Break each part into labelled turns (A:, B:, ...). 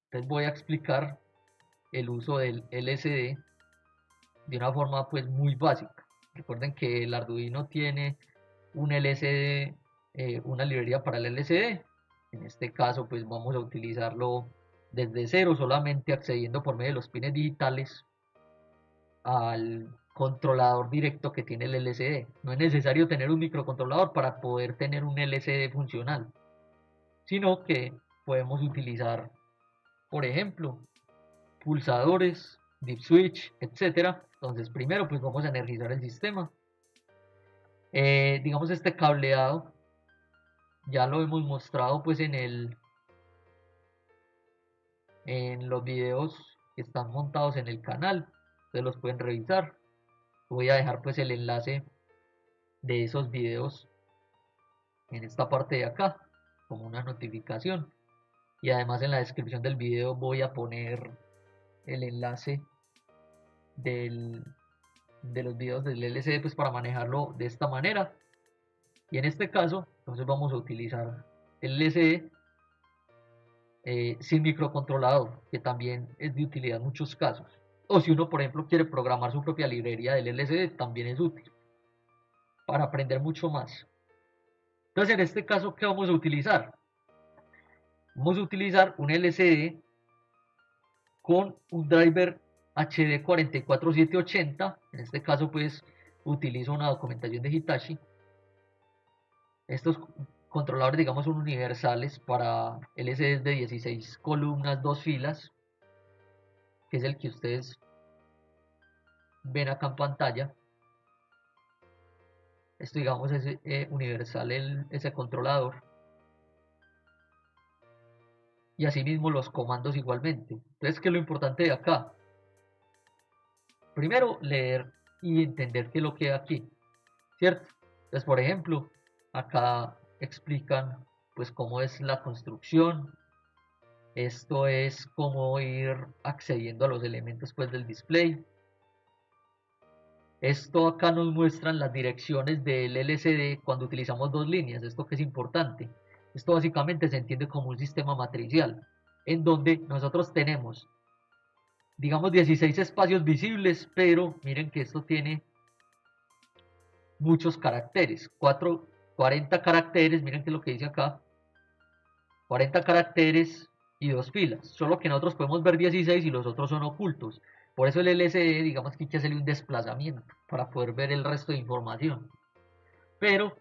A: Entonces voy a explicar el uso del LCD de una forma pues muy básica. Recuerden que el Arduino tiene un LCD, una librería para el LCD. En este caso pues vamos a utilizarlo desde cero, solamente accediendo por medio de los pines digitales al controlador directo que tiene el LCD. No es necesario tener un microcontrolador para poder tener un LCD funcional, sino que podemos utilizar, por ejemplo, pulsadores, dip switch, etcétera. Entonces, primero, pues vamos a energizar el sistema. Digamos, este cableado ya lo hemos mostrado pues en los videos que están montados en el canal. Ustedes los pueden revisar. Voy a dejar pues el enlace de esos videos en esta parte de acá como una notificación, y además en la descripción del video voy a poner el enlace del, de los videos del LCD pues para manejarlo de esta manera. Y en este caso entonces vamos a utilizar el LCD sin microcontrolador, que también es de utilidad en muchos casos, o si uno por ejemplo quiere programar su propia librería del LCD también es útil para aprender mucho más. Entonces en este caso, ¿qué vamos a utilizar? Vamos a utilizar un LCD con un driver HD 44780. En este caso pues utilizo una documentación de Hitachi. Estos controladores digamos son universales para LCDs de 16 columnas, 2 filas, que es el que ustedes ven acá en pantalla. Esto digamos es universal ese controlador, y asimismo los comandos igualmente. Entonces, ¿qué es lo importante de acá? Primero, leer y entender qué es lo que hay aquí, ¿cierto? Entonces, por ejemplo, acá explican pues cómo es la construcción. Esto es cómo ir accediendo a los elementos pues del display. Esto acá nos muestran las direcciones del LCD cuando utilizamos dos líneas. Esto que es importante. Esto básicamente se entiende como un sistema matricial, en donde nosotros tenemos, digamos, 16 espacios visibles, pero miren que esto tiene muchos caracteres, 40 caracteres, miren que es lo que dice acá, 40 caracteres y dos filas, solo que nosotros podemos ver 16 y los otros son ocultos. Por eso el LCD, digamos que hay que hacerle un desplazamiento para poder ver el resto de información. Pero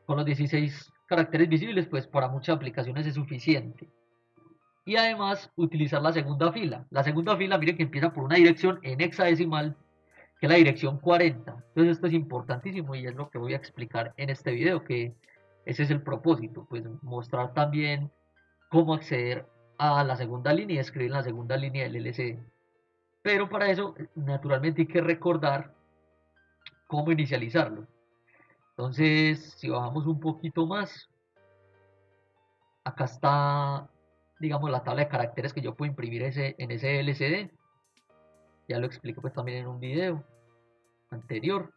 A: con los 16 caracteres visibles, pues para muchas aplicaciones es suficiente. Y además utilizar la segunda fila. La segunda fila, miren que empieza por una dirección en hexadecimal, que es la dirección 40. Entonces esto es importantísimo y es lo que voy a explicar en este video, que ese es el propósito, pues mostrar también cómo acceder a la segunda línea y escribir la segunda línea del LCD. Pero para eso, naturalmente, hay que recordar cómo inicializarlo. Entonces, si bajamos un poquito más, acá está, digamos, la tabla de caracteres que yo puedo imprimir en ese LCD. Ya lo expliqué pues también en un video anterior.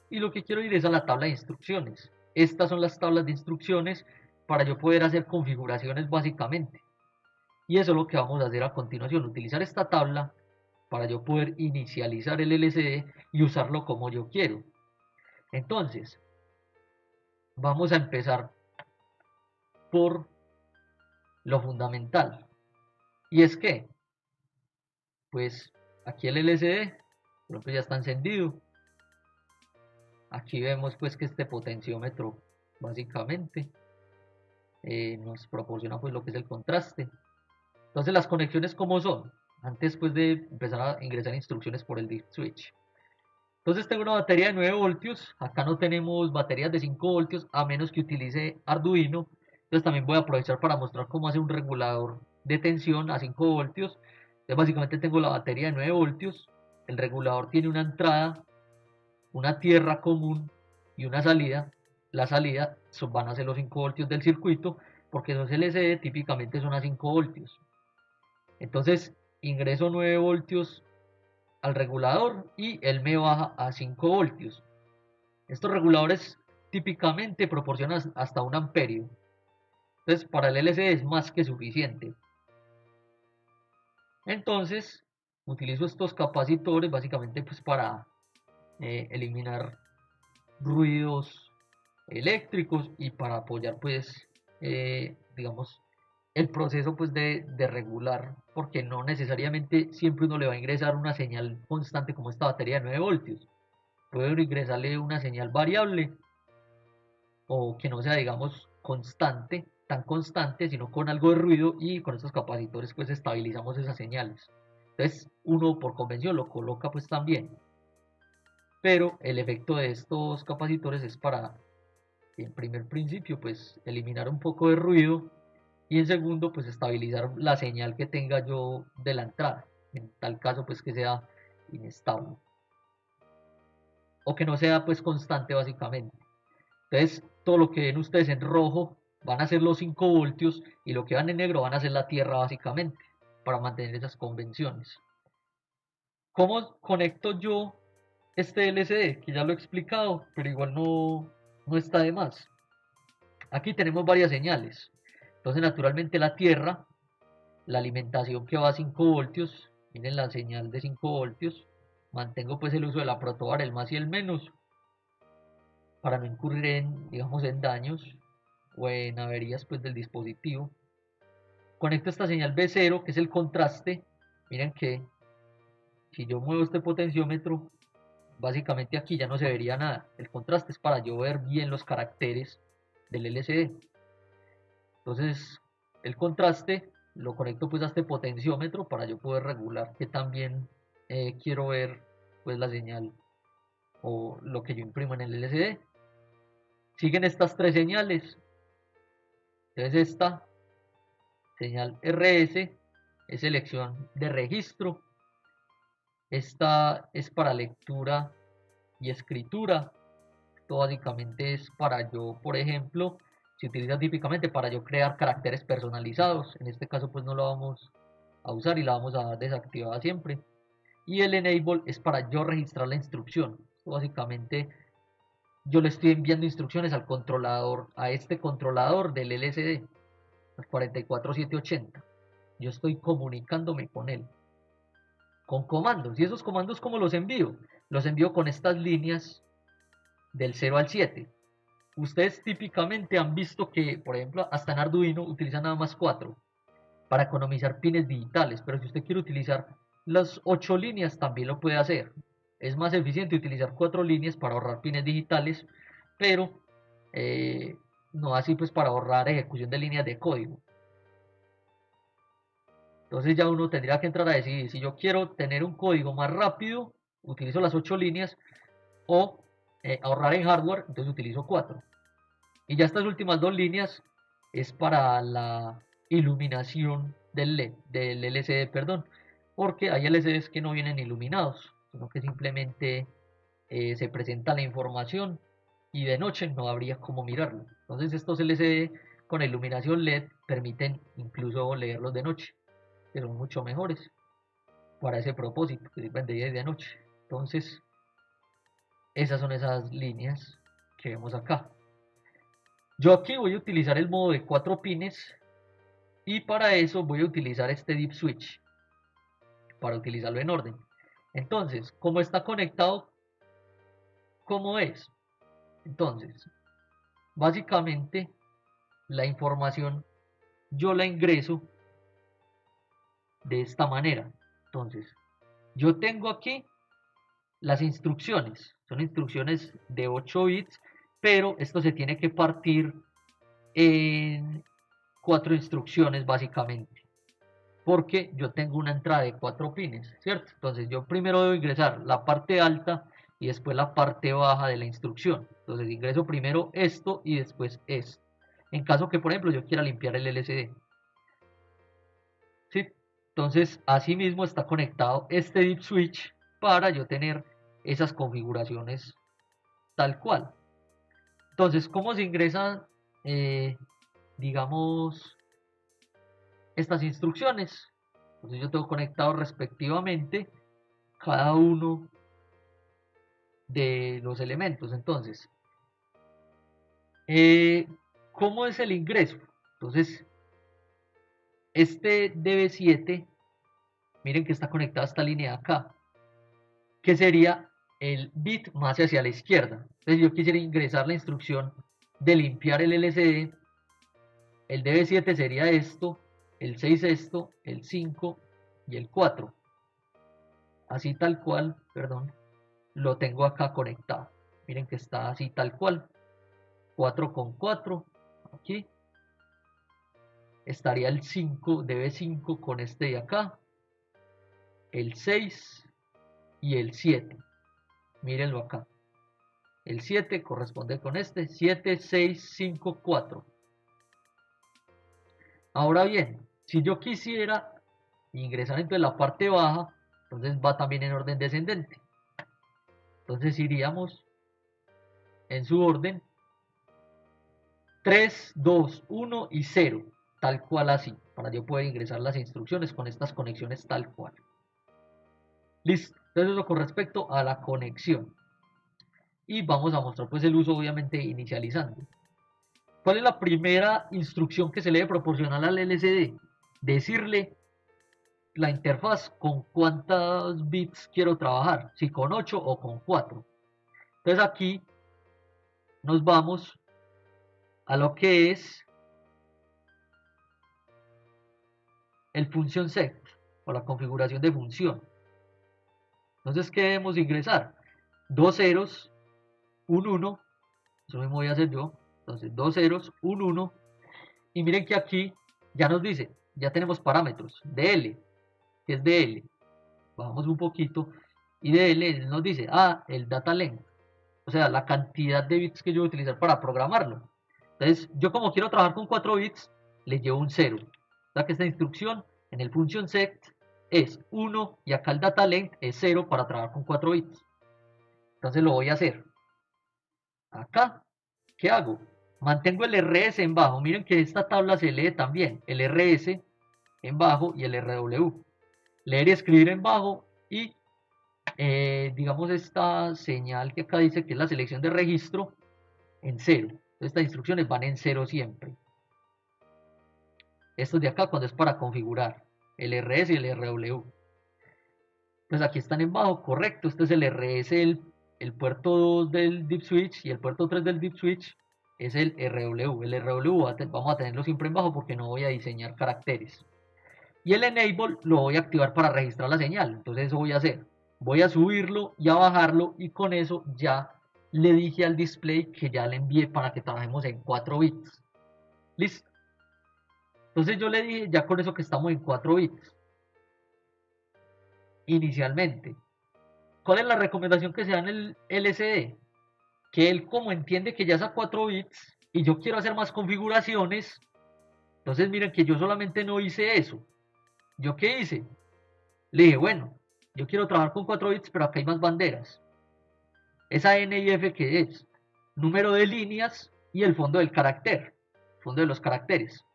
A: Y lo que quiero ir es a la tabla de instrucciones. Estas son las tablas de instrucciones para yo poder hacer configuraciones básicamente. Y eso es lo que vamos a hacer a continuación, utilizar esta tabla para yo poder inicializar el LCD y usarlo como yo quiero. Entonces, vamos a empezar por lo fundamental. Y es que, pues, aquí el LCD, por ejemplo, ya está encendido. Aquí vemos pues que este potenciómetro básicamente nos proporciona pues lo que es el contraste. Entonces las conexiones como son, antes pues de empezar a ingresar instrucciones por el dip switch. Entonces tengo una batería de 9 voltios, acá no tenemos baterías de 5 voltios a menos que utilice Arduino. Entonces también voy a aprovechar para mostrar cómo hacer un regulador de tensión a 5 voltios. Entonces básicamente tengo la batería de 9 voltios, el regulador tiene una entrada, una tierra común y una salida. La salida van a ser los 5 voltios del circuito, porque los LCD típicamente son a 5 voltios. Entonces ingreso 9 voltios al regulador y él me baja a 5 voltios. Estos reguladores típicamente proporcionan hasta un amperio. Entonces para el LCD es más que suficiente. Entonces, utilizo estos capacitores básicamente pues para eliminar ruidos eléctricos y para apoyar pues digamos el proceso pues de regular, porque no necesariamente siempre uno le va a ingresar una señal constante como esta batería de 9 voltios. Puede uno ingresarle una señal variable o que no sea digamos constante, tan constante, sino con algo de ruido, y con estos capacitores pues estabilizamos esas señales. Entonces uno por convención lo coloca pues también, pero el efecto de estos capacitores es para, en primer principio, pues eliminar un poco de ruido, y en segundo, pues estabilizar la señal que tenga yo de la entrada, en tal caso pues que sea inestable o que no sea pues constante básicamente. Entonces, todo lo que ven ustedes en rojo van a ser los 5 voltios, y lo que van en negro van a ser la tierra básicamente, para mantener esas convenciones. ¿Cómo conecto yo este LCD? Que ya lo he explicado, pero igual no está de más. Aquí tenemos varias señales. Entonces, naturalmente la tierra, la alimentación que va a 5 voltios, miren la señal de 5 voltios. Mantengo pues el uso de la protobar, el más y el menos, para no incurrir en, digamos, en daños o en averías pues del dispositivo. Conecto esta señal B0, que es el contraste. Miren que si yo muevo este potenciómetro, básicamente aquí ya no se vería nada. El contraste es para yo ver bien los caracteres del LCD. Entonces, el contraste lo conecto pues a este potenciómetro para yo poder regular que también quiero ver pues la señal o lo que yo imprimo en el LCD. Siguen estas tres señales. Entonces esta señal RS es selección de registro. Esta es para lectura y escritura. Esto básicamente es para yo, por ejemplo, se utiliza típicamente para yo crear caracteres personalizados. En este caso pues no lo vamos a usar y la vamos a dar desactivada siempre. Y el enable es para yo registrar la instrucción. Esto básicamente yo le estoy enviando instrucciones al controlador, a este controlador del LCD, al 44780. Yo estoy comunicándome con él, con comandos. ¿Y esos comandos cómo los envío? Los envío con estas líneas del 0 al 7. Ustedes típicamente han visto que, por ejemplo, hasta en Arduino utilizan nada más 4 para economizar pines digitales, pero si usted quiere utilizar las 8 líneas también lo puede hacer. Es más eficiente utilizar 4 líneas para ahorrar pines digitales, pero eh, no así pues para ahorrar ejecución de líneas de código. Entonces ya uno tendría que entrar a decidir si yo quiero tener un código más rápido, utilizo las 8 líneas, o ahorrar en hardware, entonces utilizo 4. Y ya estas últimas dos líneas es para la iluminación del LED, del LCD, perdón, porque hay LCDs que no vienen iluminados, sino que simplemente se presenta la información y de noche no habría cómo mirarlo. Entonces estos LCD con iluminación LED permiten incluso leerlos de noche, que son mucho mejores para ese propósito, que sirven de día y de noche. Entonces esas son esas líneas que vemos acá. Yo aquí voy a utilizar el modo de 4 pines, y para eso voy a utilizar este dip switch para utilizarlo en orden. Entonces, como está conectado, ¿cómo es? Entonces, básicamente la información yo la ingreso de esta manera. Entonces, yo tengo aquí las instrucciones, son instrucciones de 8 bits, pero esto se tiene que partir en 4 instrucciones básicamente, porque yo tengo una entrada de 4 pines, ¿cierto? Entonces yo primero debo ingresar la parte alta y después la parte baja de la instrucción. Entonces ingreso primero esto y después esto. En caso que, por ejemplo, yo quiera limpiar el LCD, ¿sí? Entonces, asimismo está conectado este dip switch para yo tener esas configuraciones tal cual. Entonces, ¿cómo se ingresan, digamos, estas instrucciones? Entonces yo tengo conectado respectivamente cada uno de los elementos. Entonces, ¿cómo es el ingreso? Entonces, este DB7 miren que está conectada esta línea acá, que sería el bit más hacia la izquierda. Entonces yo quisiera ingresar la instrucción de limpiar el LCD, el DB7 sería esto, el 6 esto, el 5 y el 4. Así tal cual, perdón, lo tengo acá conectado. Miren que está así tal cual, 4 con 4, aquí. Estaría el 5, DB5 con este de acá, el 6 y el 7. Mírenlo acá. El 7 corresponde con este, 7, 6, 5, 4. Ahora bien, si yo quisiera ingresar entonces la parte baja, entonces va también en orden descendente. Entonces iríamos en su orden 3, 2, 1 y 0, tal cual así, para yo poder ingresar las instrucciones con estas conexiones tal cual. Listo, entonces eso con respecto a la conexión. Y vamos a mostrar pues el uso obviamente inicializando. ¿Cuál es la primera instrucción que se le debe proporcionar al LCD? Decirle la interfaz con cuántos bits quiero trabajar, si con 8 o con 4. Entonces aquí nos vamos a lo que es el function set o la configuración de función. Entonces, ¿qué debemos ingresar? Dos ceros, un 1, eso mismo voy a hacer yo. Entonces, dos ceros, un 1, y miren que aquí ya nos dice, ya tenemos parámetros de L, que es de L. Bajamos un poquito y de L nos dice, el data length, o sea, la cantidad de bits que yo voy a utilizar para programarlo. Entonces, yo como quiero trabajar con 4 bits, le llevo un 0. O sea que esta instrucción en el function set es 1 y acá el data length es 0 para trabajar con 4 bits. Entonces lo voy a hacer. Acá, ¿qué hago? Mantengo el RS en bajo. Miren que esta tabla se lee también. El RS en bajo y el RW. Leer y escribir en bajo y digamos esta señal que acá dice que es la selección de registro en 0. Estas instrucciones van en 0 siempre. Estos de acá cuando es para configurar el RS y el RW. Entonces aquí están en bajo, correcto. Este es el RS, el puerto 2 del deep switch y el puerto 3 del deep switch es el RW. El RW vamos a tenerlo siempre en bajo porque no voy a diseñar caracteres. Y el enable lo voy a activar para registrar la señal. Entonces eso voy a hacer. Voy a subirlo y a bajarlo y con eso ya le dije al display que ya le envié para que trabajemos en 4 bits. Listo. Entonces yo le dije ya con eso que estamos en 4 bits. Inicialmente. ¿Cuál es la recomendación que se da en el LCD? Que él como entiende que ya es a 4 bits y yo quiero hacer más configuraciones, entonces miren que yo solamente no hice eso. ¿Yo qué hice? Le dije, bueno, yo quiero trabajar con 4 bits, pero acá hay más banderas. Esa N y F que es número de líneas y el fondo del carácter, fondo de los caracteres.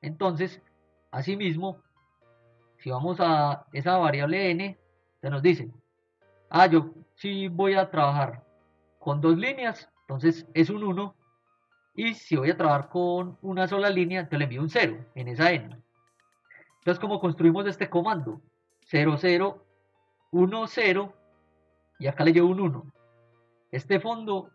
A: Entonces, asimismo, si vamos a esa variable N, se nos dice, yo sí voy a trabajar con 2 líneas, entonces es un 1. Y si voy a trabajar con una sola línea, entonces le envío un 0 en esa N. Entonces, ¿cómo construimos este comando? 0, 0, 1, 0, y acá le llevo un 1. Este fondo,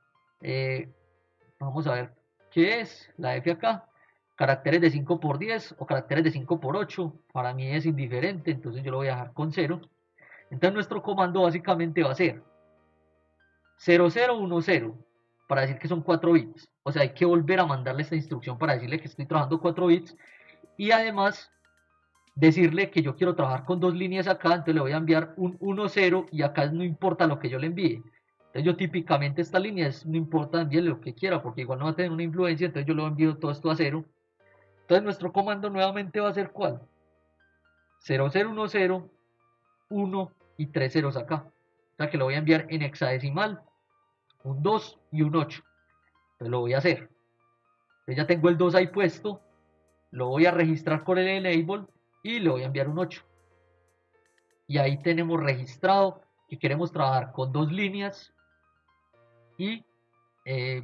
A: vamos a ver qué es, la F acá, caracteres de 5 por 10 o caracteres de 5 por 8, para mí es indiferente, entonces yo lo voy a dejar con 0. Entonces nuestro comando básicamente va a ser 0, 0, 1, 0, para decir que son 4 bits. O sea, hay que volver a mandarle esta instrucción para decirle que estoy trabajando 4 bits. Y además decirle que yo quiero trabajar con 2 líneas acá, entonces le voy a enviar un 1, 0 y acá no importa lo que yo le envíe. Entonces yo típicamente esta línea no importa, envíele lo que quiera, porque igual no va a tener una influencia, entonces yo lo envío todo esto a 0. Entonces nuestro comando nuevamente va a ser ¿cuál? 0, 0, 1, 0, 1 y 3 ceros acá. O sea que lo voy a enviar en hexadecimal, un 2 y un 8. Entonces lo voy a hacer. Entonces ya tengo el 2 ahí puesto, lo voy a registrar con el enable y le voy a enviar un 8. Y ahí tenemos registrado que queremos trabajar con 2 líneas y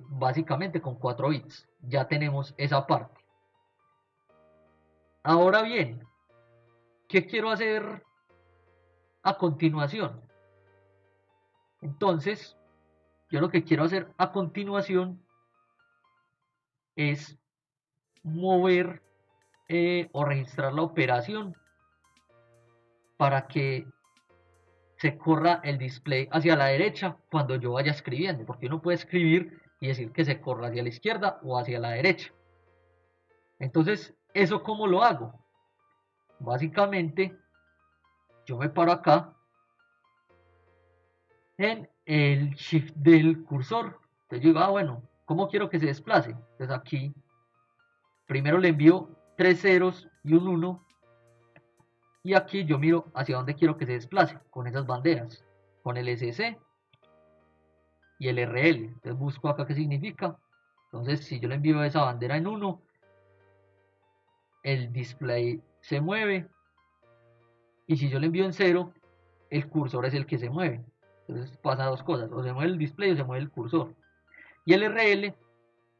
A: básicamente con 4 bits. Ya tenemos esa parte. Ahora bien, ¿qué quiero hacer a continuación. Entonces, yo lo que quiero hacer a continuación es mover o registrar la operación para que se corra el display hacia la derecha cuando yo vaya escribiendo, porque uno puede escribir y decir que se corra hacia la izquierda o hacia la derecha. Entonces, ¿eso cómo lo hago? Básicamente, yo me paro acá en el shift del cursor. Entonces yo digo, bueno, ¿cómo quiero que se desplace? Entonces aquí, primero le envío 3 ceros y un 1. Y aquí yo miro hacia dónde quiero que se desplace, con esas banderas, con el SC y el RL. Entonces busco acá qué significa. Entonces si yo le envío esa bandera en 1, el display se mueve. Y si yo le envío en 0, el cursor es el que se mueve. Entonces pasa dos cosas, o se mueve el display o se mueve el cursor. Y el RL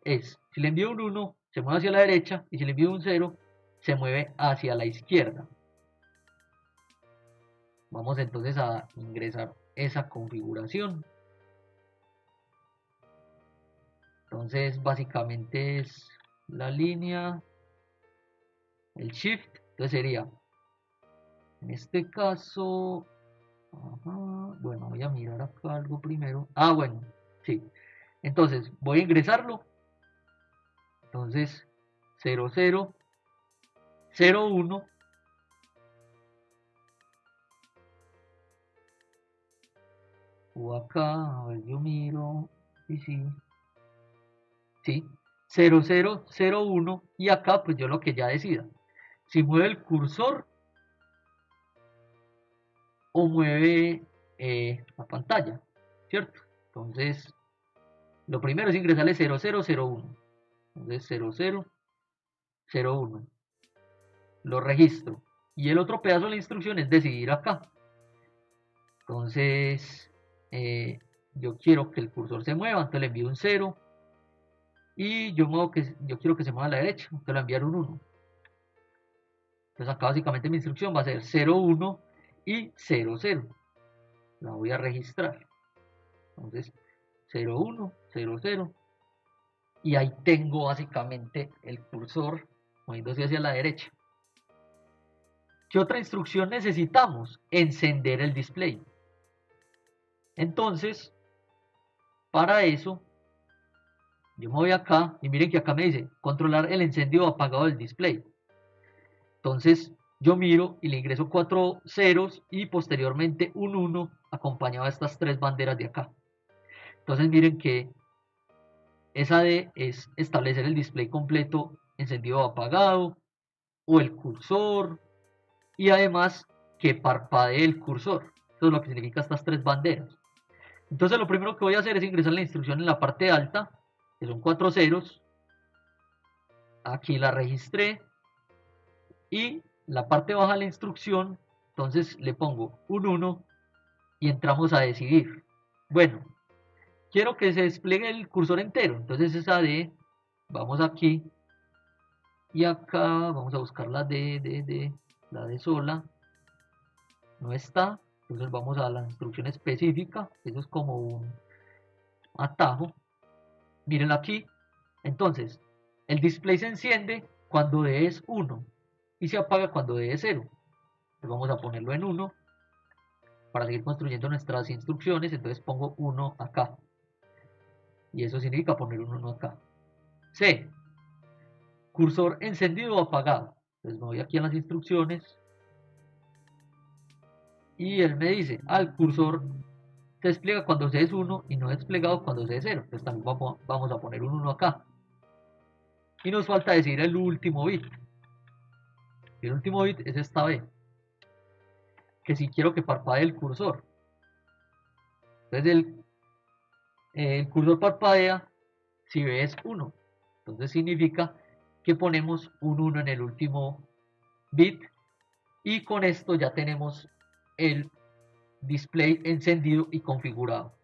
A: es, si le envío un 1, se mueve hacia la derecha, y si le envío un 0, se mueve hacia la izquierda. Vamos entonces a ingresar esa configuración. Entonces básicamente es la línea, el shift, entonces sería, en este caso, bueno, voy a mirar acá algo primero. Bueno, sí. Entonces voy a ingresarlo. Entonces 00, 01. O acá, a ver, yo miro. Y sí. Sí. 0001. Y acá, pues yo lo que ya decida. Si mueve el cursor o mueve la pantalla. ¿Cierto? Entonces, lo primero es ingresarle 0001. Entonces 0001. Lo registro. Y el otro pedazo de la instrucción es decidir acá. Entonces, yo quiero que el cursor se mueva, entonces le envío un 0. Y yo quiero que se mueva a la derecha, entonces le voy a enviar un 1. Entonces acá básicamente mi instrucción va a ser 0, 1 y 0, 0. La voy a registrar. Entonces 0, 1, 0, 0. Y ahí tengo básicamente el cursor moviéndose hacia la derecha. ¿Qué otra instrucción necesitamos? Encender el display. Entonces, para eso, yo me voy acá y miren que acá me dice controlar el encendido o apagado del display. Entonces, yo miro y le ingreso 4 ceros y posteriormente un 1 acompañado de estas 3 banderas de acá. Entonces, miren que esa D es establecer el display completo encendido o apagado, o el cursor, y además que parpadee el cursor. Eso es lo que significa estas 3 banderas. Entonces lo primero que voy a hacer es ingresar la instrucción en la parte alta, que son 4 ceros. Aquí la registré. Y la parte baja de la instrucción, entonces le pongo un 1 y entramos a decidir. Bueno, quiero que se despliegue el cursor entero, entonces esa D, vamos aquí y acá vamos a buscar la D, la D sola, no está, entonces vamos a la instrucción específica, eso es como un atajo. Miren aquí, entonces el display se enciende cuando D es 1 y se apaga cuando D es 0. Entonces vamos a ponerlo en 1 para seguir construyendo nuestras instrucciones. Entonces pongo 1 acá y eso significa poner un 1 acá. C, cursor encendido o apagado. Entonces me voy aquí a las instrucciones y él me dice, el cursor se despliega cuando C es 1 y no desplegado cuando C es 0. Entonces también vamos a poner un 1 acá. Y nos falta decir el último bit. El último bit es esta B, que si quiero que parpadee el cursor. Entonces el cursor parpadea si B es 1. Entonces significa que ponemos un 1 en el último bit y con esto ya tenemos el display encendido y configurado.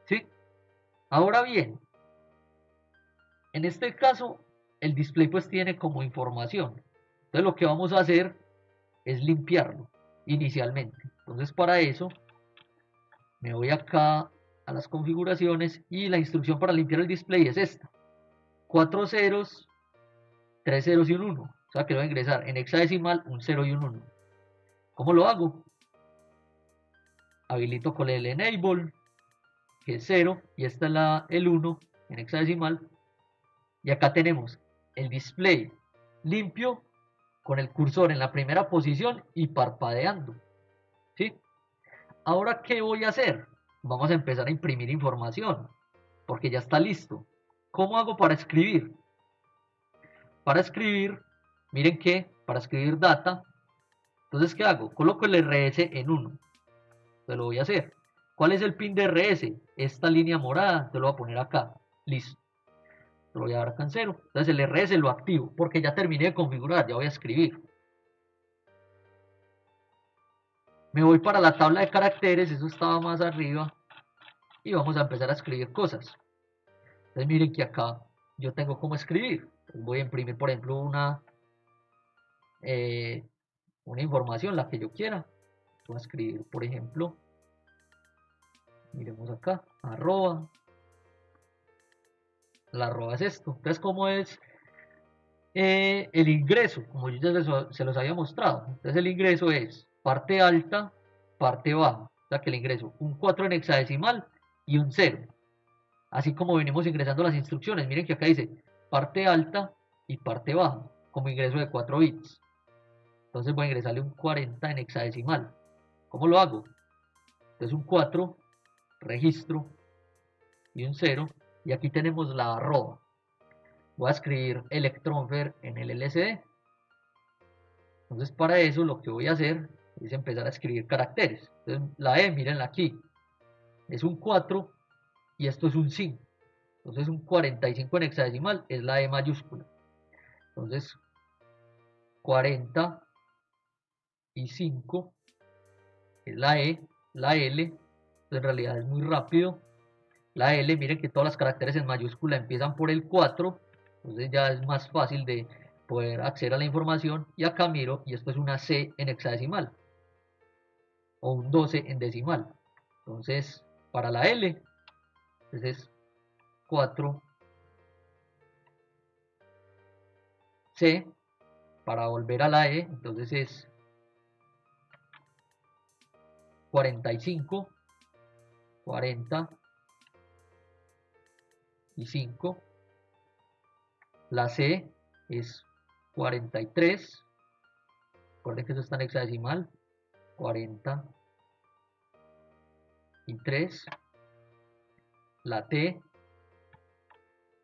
A: ¿Sí? Ahora bien, en este caso el display pues tiene como información. Entonces lo que vamos a hacer es limpiarlo. inicialmente. Entonces para eso me voy acá a las configuraciones y la instrucción para limpiar el display es esta: 4 ceros, 3 ceros y un 1. O sea que voy a ingresar en hexadecimal un 0 y un 1. ¿Cómo lo hago? Habilito con el enable, que es 0, y esta es el 1 en hexadecimal. Y acá tenemos el display limpio con el cursor en la primera posición y parpadeando. ¿Sí? Ahora, ¿qué voy a hacer? Vamos a empezar a imprimir información, porque ya está listo. ¿Cómo hago para escribir? Para escribir, miren que para escribir data, entonces ¿qué hago? Coloco el RS en 1. Te lo voy a hacer. ¿Cuál es el pin de RS? Esta línea morada, te lo voy a poner acá. Listo. Te lo voy a dar acá en 0. Entonces el RS lo activo, porque ya terminé de configurar, ya voy a escribir. Me voy para la tabla de caracteres, eso estaba más arriba, y vamos a empezar a escribir cosas. Entonces miren que acá yo tengo cómo escribir. Voy a imprimir, por ejemplo, eh, una información, la que yo quiera. Voy a escribir, por ejemplo, miremos acá, arroba. La arroba es esto. Entonces, ¿cómo es el ingreso? Como yo ya se los había mostrado. Entonces, el ingreso es parte alta, parte baja. O sea que el ingreso, un 4 en hexadecimal y un 0. Así como venimos ingresando las instrucciones. Miren que acá dice parte alta y parte baja, como ingreso de 4 bits. Entonces voy a ingresarle un 40 en hexadecimal. ¿Cómo lo hago? Entonces un 4, registro y un 0. Y aquí tenemos la arroba. Voy a escribir electronfer en el LCD. Entonces para eso lo que voy a hacer es empezar a escribir caracteres. Entonces la E, mírenla aquí, es un 4 y esto es un 5. Entonces un 45 en hexadecimal es la E mayúscula. Entonces 40 y 5 es la E, la L, en realidad es muy rápido. La L, miren que todos los caracteres en mayúscula empiezan por el 4, entonces ya es más fácil de poder acceder a la información. Y acá miro, y esto es una C en hexadecimal, o un 12 en decimal. Entonces, para la L, entonces 4C, para volver a la E, entonces es 45, 40 y 5. La C es 43. Recuerden que eso está en hexadecimal. 40 y 3. La T,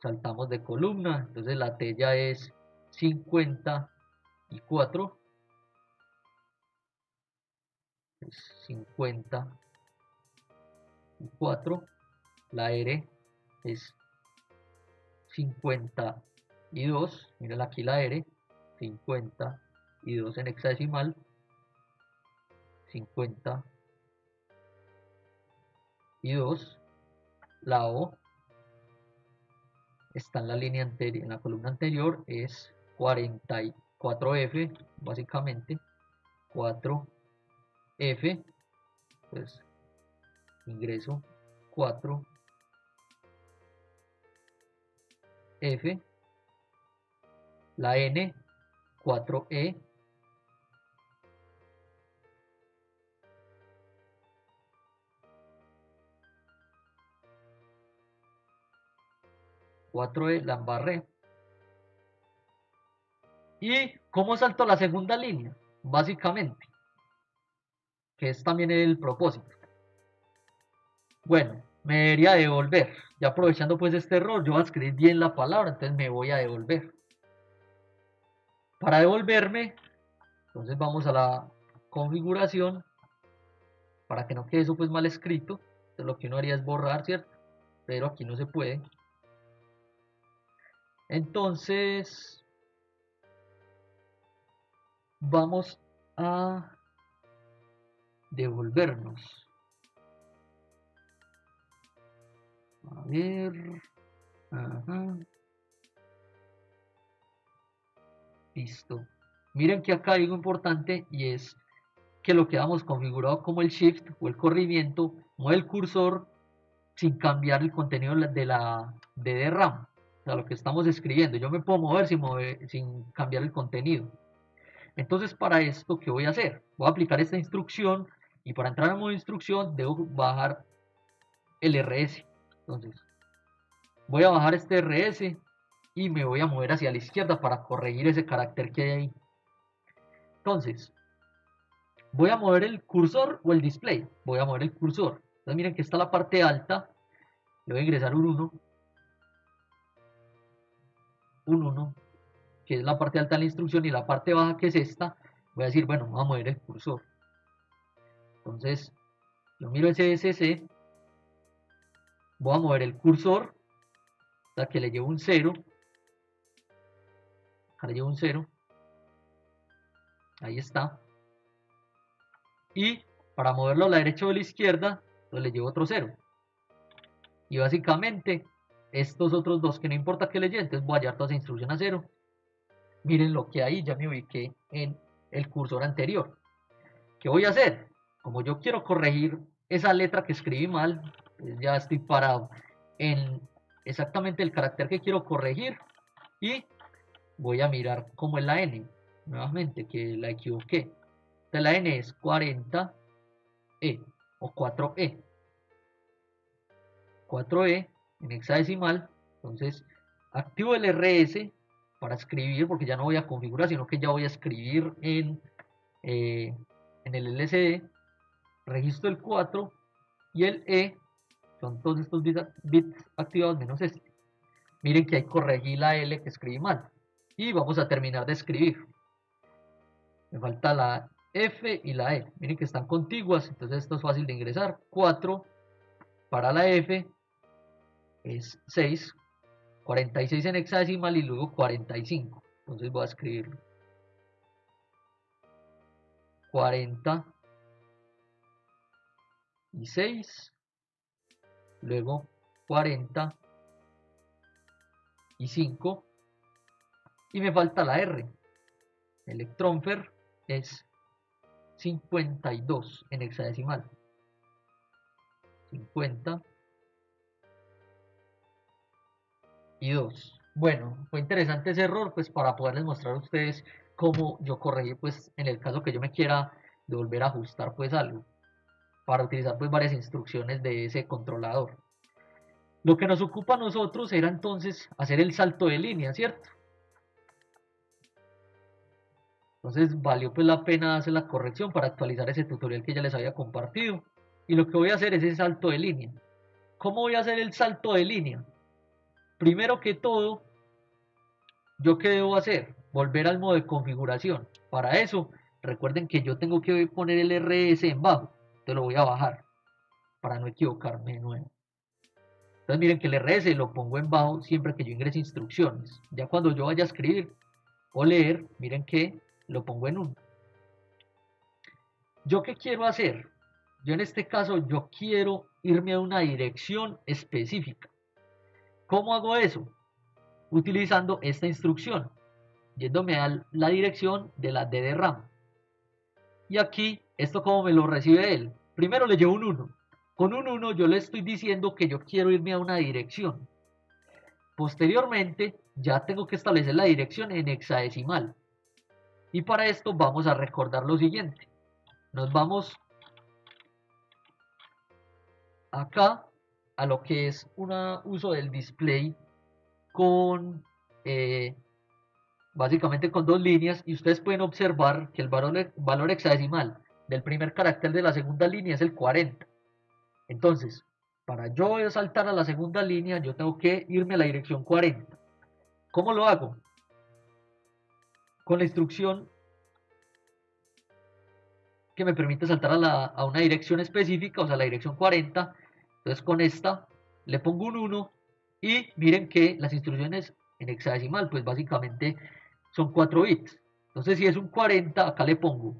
A: saltamos de columna, entonces la T ya es 54. 54. La R es 52. Miren aquí la R, 52 en hexadecimal. 52. La O está en la línea anterior, en la columna anterior, es 44F, básicamente 4F. Entonces ingreso 4F. La N, 4E. 4E la embarré. ¿Y cómo salto la segunda línea? Básicamente, que es también el propósito. Bueno, me debería devolver. Ya aprovechando pues este error, yo voy a escribir bien la palabra, entonces me voy a devolver. Para devolverme, entonces vamos a la configuración, para que no quede eso pues mal escrito. Entonces lo que uno haría es borrar, ¿cierto? Pero aquí no se puede. Entonces, vamos a devolvernos. A ver. Ajá. Listo. Miren que acá hay algo importante y es que lo que hemos configurado como el shift o el corrimiento mueve el cursor sin cambiar el contenido de la DRAM, o sea, lo que estamos escribiendo. Yo me puedo mover sin cambiar el contenido. Entonces, para esto, ¿qué voy a hacer? Voy a aplicar esta instrucción y para entrar en modo instrucción debo bajar el RS. Entonces, voy a bajar este RS y me voy a mover hacia la izquierda para corregir ese carácter que hay ahí. Entonces, voy a mover el cursor o el display. Voy a mover el cursor. Entonces, miren que está la parte alta. Le voy a ingresar un 1, que es la parte alta de la instrucción, y la parte baja, que es esta. Voy a decir, bueno, voy a mover el cursor. Entonces, yo miro ese SC, voy a mover el cursor, o sea que le llevo un 0, acá le llevo un 0, ahí está, y para moverlo a la derecha o a la izquierda, pues le llevo otro 0, y básicamente estos otros dos que no importa que le lleve, entonces voy a hallar toda esa instrucción a 0. Miren lo que hay, ya me ubiqué en el cursor anterior. ¿Qué voy a hacer? Como yo quiero corregir esa letra que escribí mal, pues ya estoy parado en exactamente el carácter que quiero corregir y voy a mirar cómo es la N, nuevamente, que la equivoqué. Entonces la N es 40E o 4E. 4E en hexadecimal. Entonces activo el RS para escribir, porque ya no voy a configurar, sino que ya voy a escribir en el LCD. Registro el 4 y el E, son todos estos bits activados menos este. Miren que ahí corregí la L que escribí mal. Y vamos a terminar de escribir. Me falta la F y la E. Miren que están contiguas, entonces esto es fácil de ingresar. 4 para la F es 6, 46 en hexadecimal y luego 45. Entonces voy a escribirlo. 46, luego 45 y me falta la R. Electronfer es 52 en hexadecimal. 52. Bueno, fue interesante ese error, pues para poderles mostrar a ustedes cómo yo corregí, pues en el caso que yo me quiera de volver a ajustar pues algo, para utilizar pues varias instrucciones de ese controlador. Lo que nos ocupa a nosotros era entonces hacer el salto de línea, ¿cierto? Entonces valió pues la pena hacer la corrección para actualizar ese tutorial que ya les había compartido. Y lo que voy a hacer es ese salto de línea. ¿Cómo voy a hacer el salto de línea? Primero que todo, ¿yo qué debo hacer? Volver al modo de configuración. Para eso, recuerden que yo tengo que poner el RS en bajo. Entonces lo voy a bajar para no equivocarme de nuevo. Entonces miren que el RS lo pongo en bajo siempre que yo ingrese instrucciones. Ya cuando yo vaya a escribir o leer, miren que lo pongo en 1. ¿Yo qué quiero hacer? Yo en este caso, yo quiero irme a una dirección específica. ¿Cómo hago eso? Utilizando esta instrucción, yéndome a la dirección de la DRAM. Y aquí, esto como me lo recibe él. Primero le llevo un 1. Con un 1 yo le estoy diciendo que yo quiero irme a una dirección. Posteriormente, ya tengo que establecer la dirección en hexadecimal. Y para esto vamos a recordar lo siguiente. Nos vamos acá a lo que es un uso del display con básicamente con dos líneas, y ustedes pueden observar que el valor hexadecimal del primer carácter de la segunda línea es el 40. Entonces, para yo saltar a la segunda línea, yo tengo que irme a la dirección 40. ¿Cómo lo hago? Con la instrucción que me permite saltar a una dirección específica, o sea, la dirección 40. Entonces con esta le pongo un 1 y miren que las instrucciones en hexadecimal pues básicamente son 4 bits. Entonces si es un 40, acá le pongo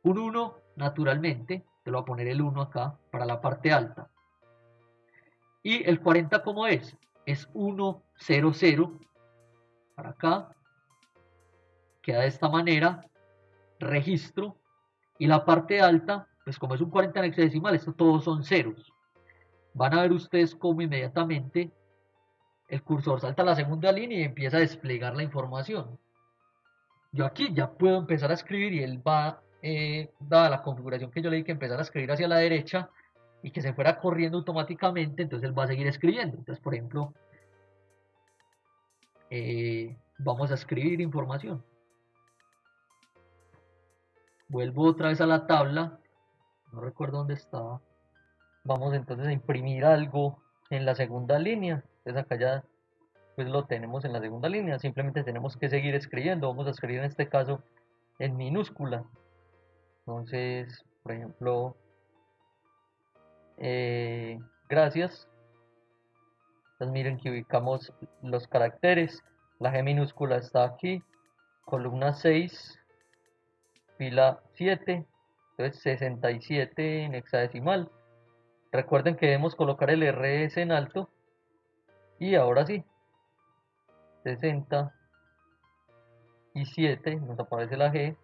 A: un 1 naturalmente, te lo voy a poner el 1 acá para la parte alta. Y el 40 ¿cómo es? Es 1, 0, 0 para acá, queda de esta manera, registro Y la parte alta, pues como es un 40 en hexadecimal, esto todos son ceros. Van a ver ustedes cómo inmediatamente el cursor salta a la segunda línea y empieza a desplegar la información. Yo aquí ya puedo empezar a escribir y él va, dada la configuración que yo le di que empezar a escribir hacia la derecha y que se fuera corriendo automáticamente, entonces él va a seguir escribiendo. Entonces, por ejemplo, vamos a escribir información. Vuelvo otra vez a la tabla, no recuerdo dónde estaba. Vamos entonces a imprimir algo en la segunda línea. Entonces acá ya pues lo tenemos en la segunda línea. Simplemente tenemos que seguir escribiendo. Vamos a escribir en este caso en minúscula. Entonces, por ejemplo, gracias. Entonces miren que ubicamos los caracteres. La G minúscula está aquí. Columna 6, fila 7. Entonces 67 en hexadecimal. Recuerden que debemos colocar el RS en alto. Y ahora sí, 67, nos aparece la G.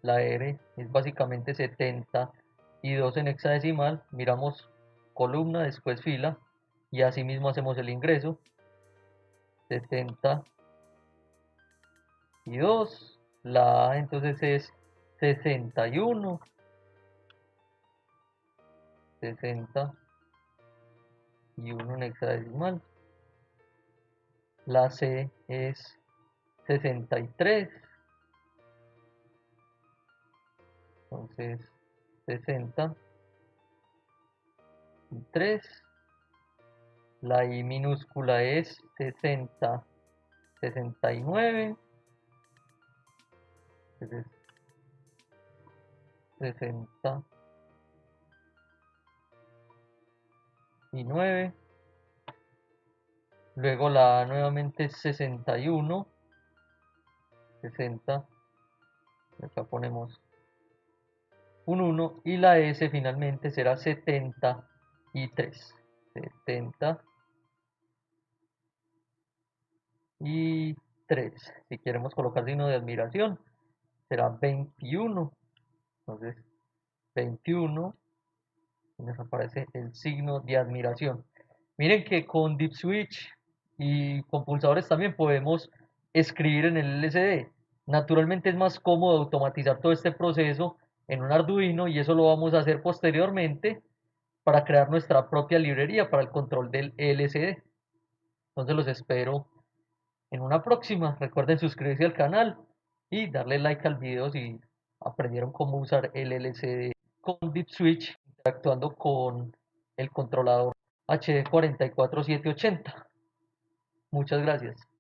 A: La R es básicamente 72 en hexadecimal. Miramos columna, después fila. Y así mismo hacemos el ingreso. 72. La A entonces es 61. 61 en hexadecimal. La C es 63. Entonces 63. La I minúscula es 69. Entonces 69. Luego la A nuevamente es 61. 60. Acá ponemos un 1 y la S finalmente será 73. 73. Si queremos colocar signo de admiración, será 21. Entonces, 21. Y nos aparece el signo de admiración. Miren que con Deep Switch y con pulsadores también podemos escribir en el LCD. Naturalmente es más cómodo automatizar todo este proceso en un Arduino y eso lo vamos a hacer posteriormente para crear nuestra propia librería para el control del LCD. Entonces los espero en una próxima. Recuerden suscribirse al canal y darle like al video si aprendieron cómo usar el LCD con Deep Switch interactuando con el controlador HD 44780. Muchas gracias.